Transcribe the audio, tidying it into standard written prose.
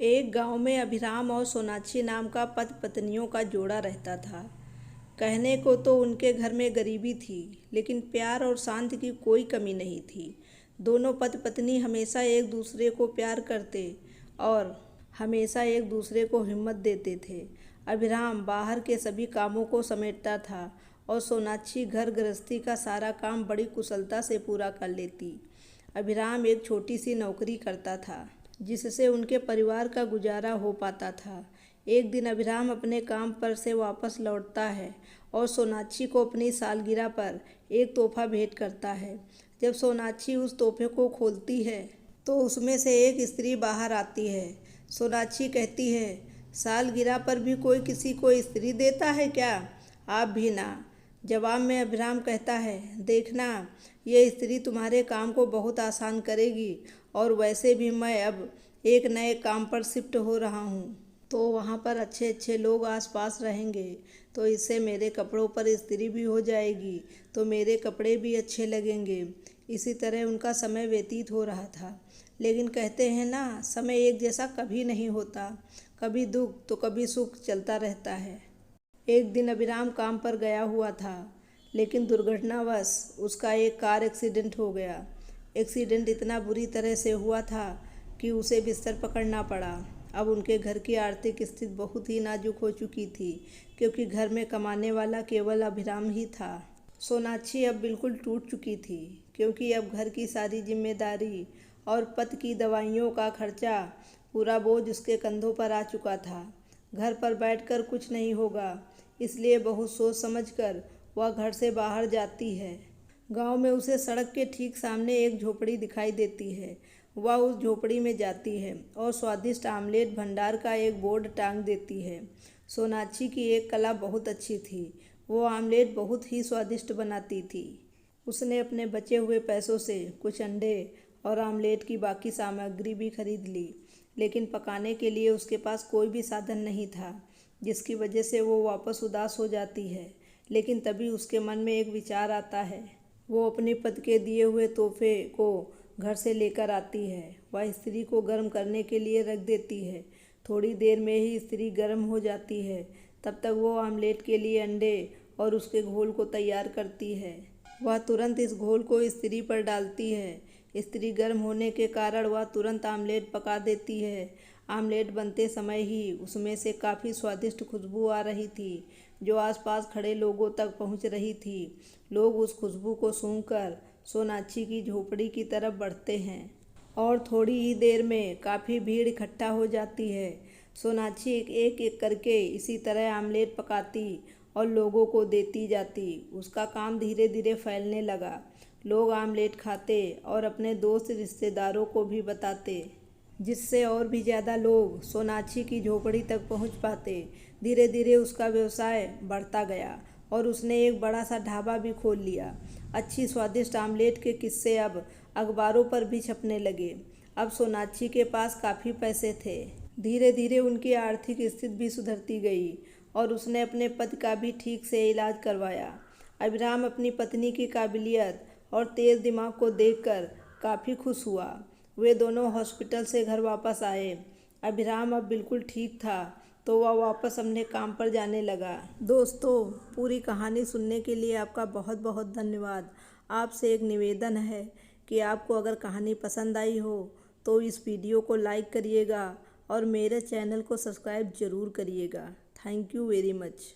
एक गांव में अभिराम और सोनाक्षी नाम का पति पत्नियों का जोड़ा रहता था। कहने को तो उनके घर में गरीबी थी, लेकिन प्यार और शांति की कोई कमी नहीं थी। दोनों पति पत्नी हमेशा एक दूसरे को प्यार करते और हमेशा एक दूसरे को हिम्मत देते थे। अभिराम बाहर के सभी कामों को समेटता था और सोनाक्षी घर गृहस्थी का सारा काम बड़ी कुशलता से पूरा कर लेती। अभिराम एक छोटी सी नौकरी करता था, जिससे उनके परिवार का गुजारा हो पाता था। एक दिन अभिराम अपने काम पर से वापस लौटता है और सोनाक्षी को अपनी सालगिरह पर एक तोहफा भेंट करता है। जब सोनाक्षी उस तोहफे को खोलती है तो उसमें से एक स्त्री बाहर आती है। सोनाक्षी कहती है, सालगिरह पर भी कोई किसी को स्त्री देता है क्या? आप भी ना। जवाब में अभिराम कहता है, देखना, ये स्त्री तुम्हारे काम को बहुत आसान करेगी और वैसे भी मैं अब एक नए काम पर शिफ्ट हो रहा हूँ, तो वहाँ पर अच्छे अच्छे लोग आसपास रहेंगे, तो इससे मेरे कपड़ों पर इस्त्री भी हो जाएगी, तो मेरे कपड़े भी अच्छे लगेंगे। इसी तरह उनका समय व्यतीत हो रहा था। लेकिन कहते हैं ना, समय एक जैसा कभी नहीं होता, कभी दुख तो कभी सुख चलता रहता है। एक दिन अभिराम काम पर गया हुआ था, लेकिन दुर्घटनावश उसका एक कार एक्सीडेंट हो गया। एक्सीडेंट इतना बुरी तरह से हुआ था कि उसे बिस्तर पकड़ना पड़ा। अब उनके घर की आर्थिक स्थिति बहुत ही नाजुक हो चुकी थी, क्योंकि घर में कमाने वाला केवल अभिराम ही था। सोनाक्षी अब बिल्कुल टूट चुकी थी, क्योंकि अब घर की सारी जिम्मेदारी और पति की दवाइयों का खर्चा, पूरा बोझ उसके कंधों पर आ चुका था। घर पर बैठकर कुछ नहीं होगा, इसलिए बहुत सोच समझकर वह घर से बाहर जाती है। गांव में उसे सड़क के ठीक सामने एक झोपड़ी दिखाई देती है। वह उस झोपड़ी में जाती है और स्वादिष्ट आमलेट भंडार का एक बोर्ड टांग देती है। सोनाक्षी की एक कला बहुत अच्छी थी, वो आमलेट बहुत ही स्वादिष्ट बनाती थी। उसने अपने बचे हुए पैसों से कुछ अंडे और आमलेट की बाकी सामग्री भी खरीद ली, लेकिन पकाने के लिए उसके पास कोई भी साधन नहीं था, जिसकी वजह से वो वापस उदास हो जाती है। लेकिन तभी उसके मन में एक विचार आता है। वो अपने पति के दिए हुए तोहफे को घर से लेकर आती है। वह स्त्री को गर्म करने के लिए रख देती है। थोड़ी देर में ही स्त्री गर्म हो जाती है। तब तक वो आमलेट के लिए अंडे और उसके घोल को तैयार करती है। वह तुरंत इस घोल को स्त्री पर डालती है। स्त्री गर्म होने के कारण वह तुरंत आमलेट पका देती है। आमलेट बनते समय ही उसमें से काफ़ी स्वादिष्ट खुशबू आ रही थी, जो आसपास खड़े लोगों तक पहुंच रही थी। लोग उस खुशबू को सूंघकर सोनाक्षी की झोपड़ी की तरफ बढ़ते हैं और थोड़ी ही देर में काफ़ी भीड़ इकट्ठा हो जाती है। सोनाक्षी एक एक करके इसी तरह आमलेट पकाती और लोगों को देती जाती। उसका काम धीरे धीरे फैलने लगा। लोग आमलेट खाते और अपने दोस्त रिश्तेदारों को भी बताते, जिससे और भी ज़्यादा लोग सोनाक्षी की झोपड़ी तक पहुंच पाते। धीरे धीरे उसका व्यवसाय बढ़ता गया और उसने एक बड़ा सा ढाबा भी खोल लिया। अच्छी स्वादिष्ट आमलेट के किस्से अब अखबारों पर भी छपने लगे। अब सोनाक्षी के पास काफ़ी पैसे थे। धीरे धीरे उनकी आर्थिक स्थिति भी सुधरती गई और उसने अपने पति का भी ठीक से इलाज करवाया। अभिराम अपनी पत्नी की काबिलियत और तेज़ दिमाग को देखकर काफ़ी खुश हुआ। वे दोनों हॉस्पिटल से घर वापस आए। अभिराम अब बिल्कुल ठीक था, तो वह वापस अपने काम पर जाने लगा। दोस्तों, पूरी कहानी सुनने के लिए आपका बहुत बहुत धन्यवाद। आपसे एक निवेदन है कि आपको अगर कहानी पसंद आई हो तो इस वीडियो को लाइक करिएगा और मेरे चैनल को सब्सक्राइब ज़रूर करिएगा। Thank you very much.